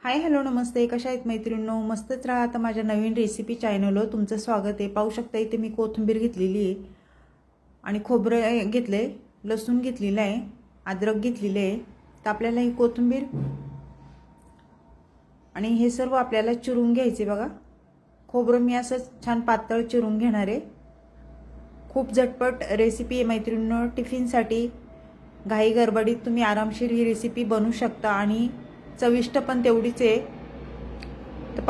Hi hello नमस्ते, कशा आहेत मैत्रिणींनो? मस्तच राहा. आता माझ्या नवीन रेसिपी चॅनलवर तुमचं स्वागत आहे. पाहू शकता इथे मी कोथिंबीर घेतलेली आहे आणि खोबरं घेतलं आहे, लसूण घेतलेलं आहे, अद्रक घेतलेलं आहे. तर आपल्याला ही कोथिंबीर आणि हे सर्व आपल्याला चिरून घ्यायचे बघा. खोबरं मी असं छान पातळ चिरून घेणार आहे. खूप झटपट रेसिपी आहे मैत्रिणींनो. टिफिनसाठी घाई गडबडीत तुम्ही आरामशीर ही रेसिपी बनवू शकता आणि चविष्ट पण तेवढीच आहे. तर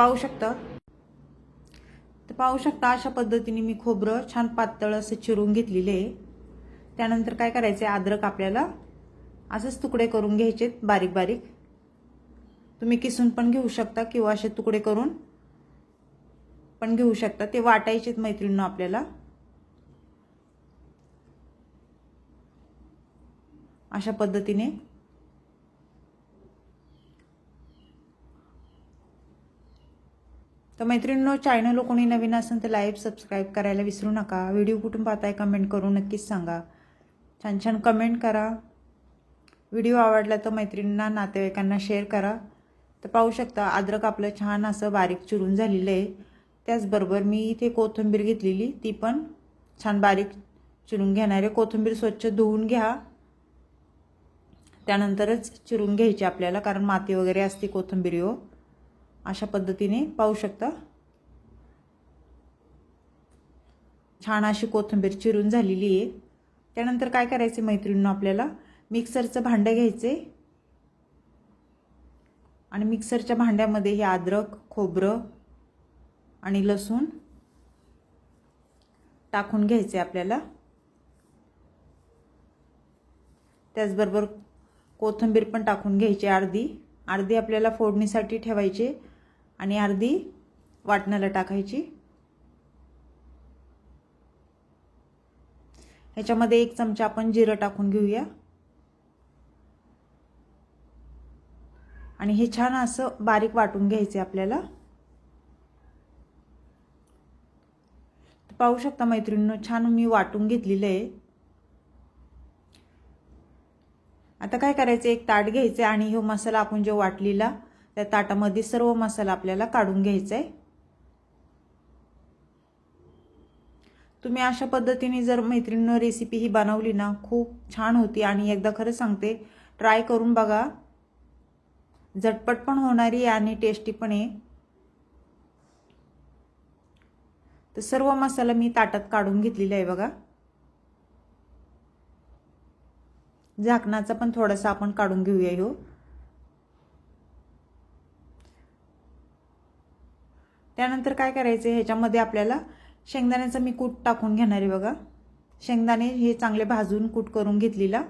पाहू शकता अशा पद्धतीने मी खोबरं छान पातळ असं चिरून घेतलेले आहे. त्यानंतर काय करायचं आहे, अद्रक आपल्याला असेच तुकडे करून घ्यायचे बारीक बारीक. तुम्ही किसून पण घेऊ शकता किंवा असे तुकडे करून पण घेऊ शकता. ते वाटायचेत मैत्रिणींनो आपल्याला अशा पद्धतीने. तर मैत्रिणींनो, चॅनल कोणी नवीन असेल तर लाईक सबस्क्राईब करायला विसरू नका. व्हिडिओ कुठून पाहताय कमेंट करून नक्कीच सांगा. छान छान कमेंट करा. व्हिडिओ आवडला तर मैत्रिणींना नातेवाईकांना शेअर करा. तर पाहू शकता अद्रक आपलं छान असं बारीक चिरून झालेलं आहे. त्याचबरोबर मी इथे कोथिंबीर घेतलेली, ती पण छान बारीक चिरून घेणार आहे. कोथिंबीर स्वच्छ धुवून घ्या, त्यानंतरच चिरून घ्यायची आपल्याला, कारण माती वगैरे असते कोथिंबीरीवर. अशा पद्धतीने पाहू शकता छान अशी कोथिंबीर चिरून झालेली आहे. त्यानंतर काय करायचे मैत्रिणींनो, आपल्याला मिक्सरचं भांडं घ्यायचे आणि मिक्सरच्या भांड्यामध्ये हे अद्रक, खोबरं आणि लसूण टाकून घ्यायचे आपल्याला. त्याचबरोबर कोथिंबीर पण टाकून घ्यायची. अर्धी आपल्याला फोडणीसाठी ठेवायची आणि अर्धी वाटणाला टाकायची. ह्याच्यामध्ये 1 चमचा आपण जिरं टाकून घेऊया आणि हे छान असं बारीक वाटून घ्यायचे आपल्याला. पाहू शकता मैत्रिणींनो, छान मी वाटून घेतलेलं आहे. आता काय करायचं, एक ताट घ्यायचं आणि हा मसाला आपण जो वाटलेला त्या ताटामध्ये सर्व मसाला आपल्याला काढून घ्यायचा आहे. तुम्ही अशा पद्धतीने जर मैत्रिणींनो रेसिपी ही बनवली ना, खूप छान होती आणि एकदा खरं सांगते ट्राय करून बघा. झटपट पण होणारी आणि टेस्टी पण आहे. तर सर्व मसाला मी ताटात काढून घेतलेला आहे बघा. झाकणाचा पण थोडासा आपण काढून घेऊया ह्यो. त्यानंतर काय करायचं, ह्याच्यामध्ये आपल्याला शेंगदाण्याचं मी कूट टाकून घेणार आहे बघा. शेंगदाणे हे चांगले भाजून कूट करून घेतलेला.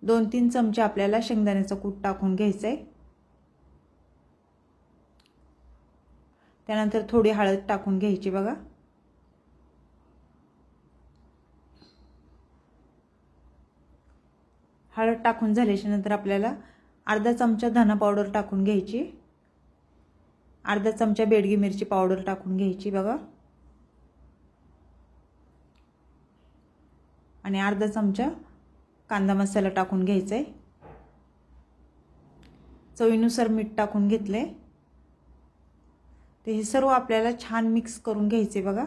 2-3 चमचे आपल्याला शेंगदाण्याचं कूट टाकून घ्यायचं आहे. त्यानंतर थोडी हळद टाकून घ्यायची बघा. हळद टाकून झाल्याच्या नंतर आपल्याला अर्धा चमचा धना पावडर टाकून घ्यायची. अर्धा चमचा बेडगी मिरची पावडर टाकून घ्यायची बघा आणि अर्धा चमचा कांदा मसाला टाकून घ्यायचा आहे. चवीनुसार मीठ टाकून घेतले. ते हे सर्व आपल्याला छान मिक्स करून घ्यायचे बघा.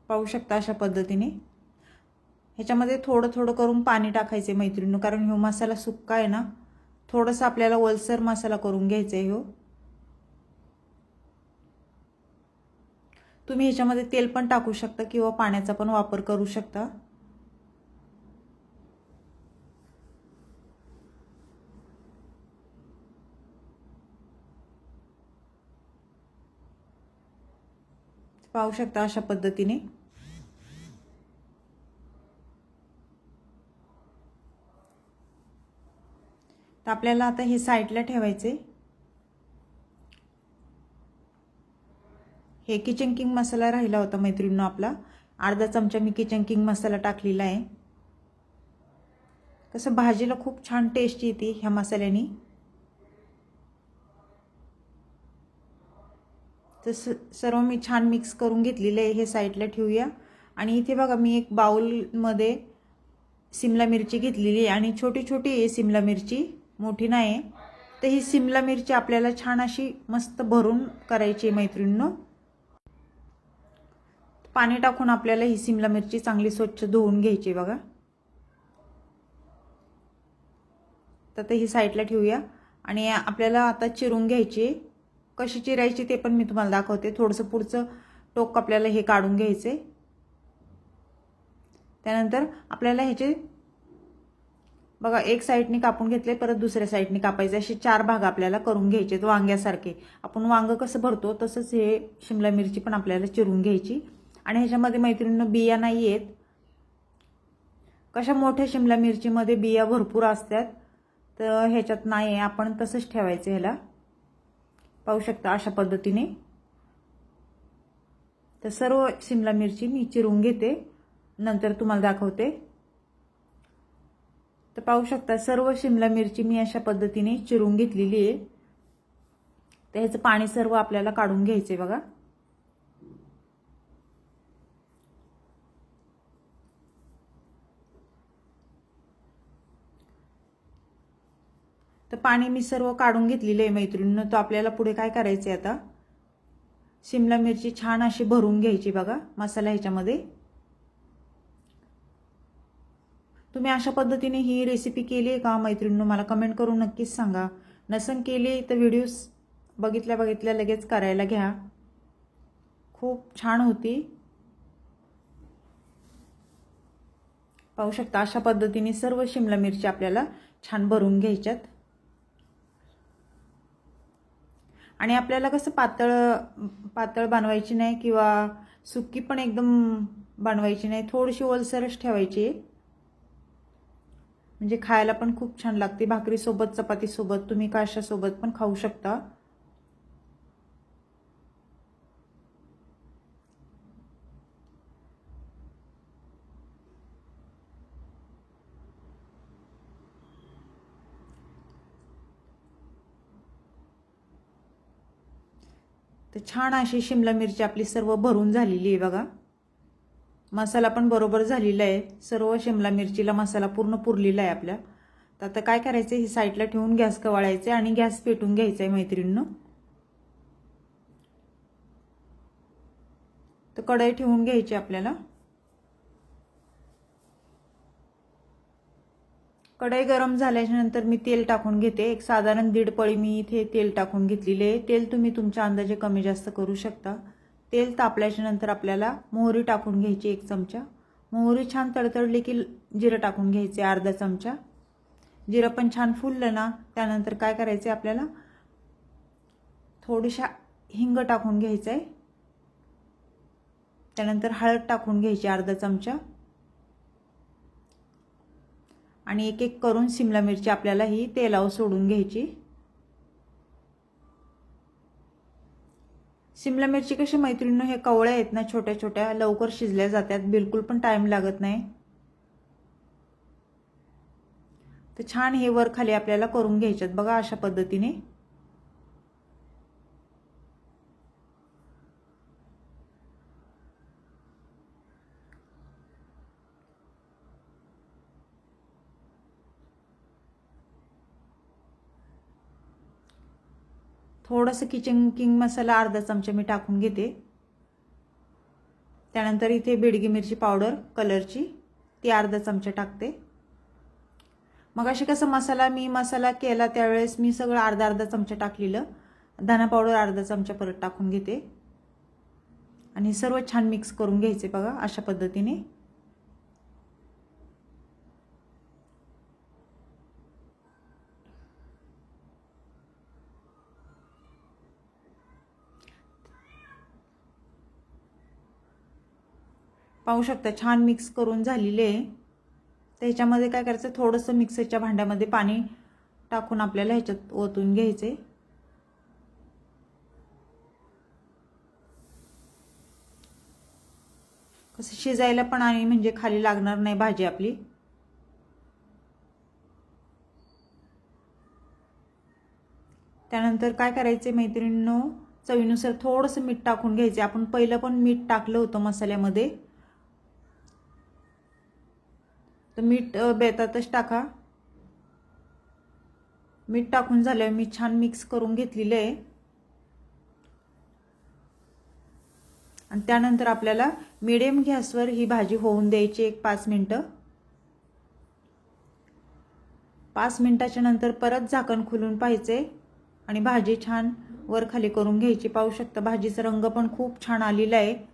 पाहू शकता अशा पद्धतीने. ह्याच्यामध्ये थोडं थोडं करून पाणी टाकायचे मैत्रिणींनो, कारण ह्यो मसाला सुक्का आहे ना, थोडंसं आपल्याला ओलसर मसाला करून घ्यायचा आहे ह्यो. तुम्ही ह्याच्यामध्ये तेल पण टाकू शकता किंवा पाण्याचा पण वापर करू शकता. पाहू शकता अशा पद्धतीने. तर आपल्याला आता हे साईडला ठेवायचे. हे किचन किंग मसाला राहिला होता मैत्रिणींनो आपला. अर्धा चमचा मी किचन किंग मसाला टाकलेला आहे. कसं भाजीला खूप छान टेस्ट येते ह्या मसाल्याने. तर सर्व मी छान मिक्स करून घेतलेले आहे. हे साईडला ठेवूया आणि इथे बघा मी एक बाउलमध्ये सिमला मिरची घेतलेली आणि छोटी छोटी आहे सिमला मिरची, मोठी नाही. तर ही सिमला मिरची आपल्याला छान अशी मस्त भरून करायची मैत्रिणींनो. पाणी टाकून आपल्याला ही सिमला मिरची चांगली स्वच्छ धुवून घ्यायची बघा. तर ही साईडला ठेवूया आणि आपल्याला आता चिरून घ्यायची. कशी चिरायची ते पण मी तुम्हाला दाखवते. थोडंसं पुढचं टोक आपल्याला हे काढून घ्यायचे. त्यानंतर आपल्याला ह्याचे बघा एक साईडने कापून घेतले, परत दुसऱ्या साईडने कापायचे. असे 4 भाग आपल्याला करून घ्यायचे वांग्यासारखे. आपण वांग कसं भरतो तसंच हे शिमला मिरची पण आपल्याला चिरून घ्यायची. आणि ह्याच्यामध्ये मैत्रिणींनो बिया नाही आहेत. कशा मोठ्या शिमला मिरचीमध्ये बिया भरपूर असतात, तर ह्याच्यात नाही आहे. आपण तसंच ठेवायचं. ह्याला पाहू शकता अशा पद्धतीने. तर सर्व शिमला मिरची मी चिरून घेते, नंतर तुम्हाला दाखवते. तर पाहू शकता सर्व शिमला मिरची मी अशा पद्धतीने चिरून घेतलेली आहे. तर ह्याचं पाणी सर्व आपल्याला काढून घ्यायचे बघा. तर पाणी मी सर्व काढून घेतलेलं आहे मैत्रिणींनो. तर आपल्याला पुढे काय करायचे, आता शिमला मिरची छान अशी भरून घ्यायची बघा मसाला ह्याच्यामध्ये. तुम्ही अशा पद्धतीने ही रेसिपी केली आहे का मैत्रिणींनो? मला कमेंट करून नक्कीच सांगा. नसन केली तर व्हिडिओज बघितल्या लगेच करायला घ्या. खूप छान होती. पाहू शकता अशा पद्धतीने सर्व शिमला मिरची आपल्याला छान भरून घ्यायच्यात. आणि आपल्याला कसं पातळ बनवायची नाही किंवा सुकी पण एकदम बनवायची नाही. थोडीशी ओलसरच ठेवायची, म्हणजे खायला पण खूप छान लागते. भाकरीसोबत, चपातीसोबत, तुम्ही कशासोबत पण खाऊ शकता. तर छान अशी शिमला मिरची आपली सर्व भरून झालेली आहे बघा. मसाला पण बरोबर झालेला आहे. सर्व शिमला मिरचीला मसाला पूर्ण पुरलेला आहे आपल्या. तर आता काय करायचं, ही साईडला ठेवून गॅस कवाळायचे आणि गॅस पेटून घ्यायचा आहे मैत्रिणींनो. तर कढई ठेवून घ्यायची आपल्याला. कढई गरम झाल्याच्या नंतर मी तेल टाकून घेते. एक साधारण 1.5 पळी मी इथे तेल टाकून घेतलेले आहे. तेल तुम्ही तुमच्या अंदाजे कमी जास्त करू शकता. तेल तापल्याच्या नंतर आपल्याला मोहरी टाकून घ्यायची 1 चमचा. मोहरी छान तडतडली की जिरं टाकून घ्यायचे अर्धा चमचा. जिरं पण छान फुललं ना, त्यानंतर काय करायचं, आपल्याला थोडीशा हिंग टाकून घ्यायचं आहे. त्यानंतर हळद टाकून घ्यायची अर्धा चमचा. आणि एक एक करून शिमला मिरची आपल्याला ही तेलावर सोडून घ्यायची. शिमला मिरची कशी मैत्रिणींनो, हे कवळ्या आहेत ना छोट्या छोट्या, लवकर शिजल्या जातात, बिलकुल पण टाइम लागत नाही. तर छान हे वर खाली आपल्याला करून घ्यायच्यात बघा अशा पद्धतीने. थोडंसं किचन किंग मसाला अर्धा चमचा मी टाकून घेते. त्यानंतर इथे बेडगी मिरची पावडर कलरची ती अर्धा चमचा टाकते. मग अशी कसं मसाला केला त्यावेळेस मी सगळं अर्धा चमचा टाकलेलं. धना पावडर अर्धा चमचा परत टाकून घेते आणि सर्व छान मिक्स करून घ्यायचे बघा अशा पद्धतीने. पाहू शकता छान मिक्स करून झालेले आहे. त्याच्यामध्ये काय करायचं, थोडंसं मिक्सरच्या भांड्यामध्ये पाणी टाकून आपल्याला ह्याच्यात ओतून घ्यायचे. कसं शिजायला पण आणि म्हणजे खाली लागणार नाही भाजी आपली. त्यानंतर काय करायचे मैत्रिणींनो, चवीनुसार थोडंसं मीठ टाकून घ्यायचे. आपण पहिलं पण मीठ टाकलं होतं मसाल्यामध्ये. तर मीठ बेतातच टाका. मीठ टाकून झाल्यावर मी छान मिक्स करून घेतलेलं आहे. आणि त्यानंतर आपल्याला मीडियम गॅसवर ही भाजी होऊन द्यायची 5 मिनिटं. 5 मिनिटाच्या नंतर परत झाकण खोलून पाहायचे आणि भाजी छान वर खाली करून घ्यायची. पाहू शकता भाजीचा रंग पण खूप छान आलेला आहे.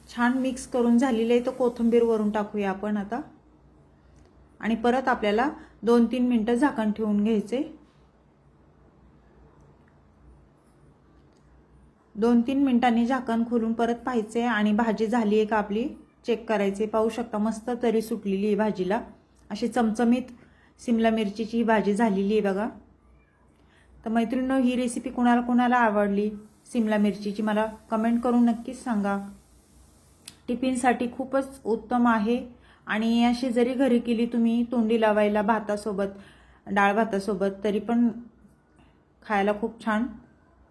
छान मिक्स करून झालेलं आहे. तर कोथिंबीर वरून टाकूया आपण आता आणि परत आपल्याला 2-3 मिनिटं झाकण ठेवून घ्यायचे. 2-3 मिनिटांनी झाकण खोलून परत पाहायचे आणि भाजी झाली आहे का आपली चेक करायचे. पाहू शकता मस्त तरी सुटलेली आहे भाजीला. अशी चमचमीत शिमला मिरचीची ही भाजी झालेली आहे बघा. तर मैत्रिणींनो, ही रेसिपी कोणाला आवडली शिमला मिरचीची मला कमेंट करून नक्कीच सांगा. टिफिनसाठी खूपच उत्तम आहे आणि अशी जरी घरी केली तुम्ही तोंडी लावायला भातासोबत, डाळ भातासोबत, तरी पण खायला खूप छान.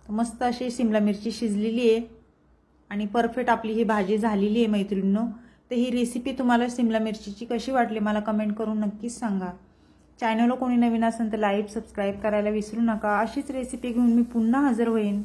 मस्त अशी शिमला मिरची शिजलेली आहे आणि परफेक्ट आपली ही भाजी झालेली आहे मैत्रिणींनो. तर ही रेसिपी तुम्हाला शिमला मिरचीची कशी वाटली मला कमेंट करून नक्कीच सांगा. चॅनलला कोणी नवीन असेल तर लाईक सबस्क्राईब करायला विसरू नका. अशीच रेसिपी घेऊन मी पुन्हा हजर होईन.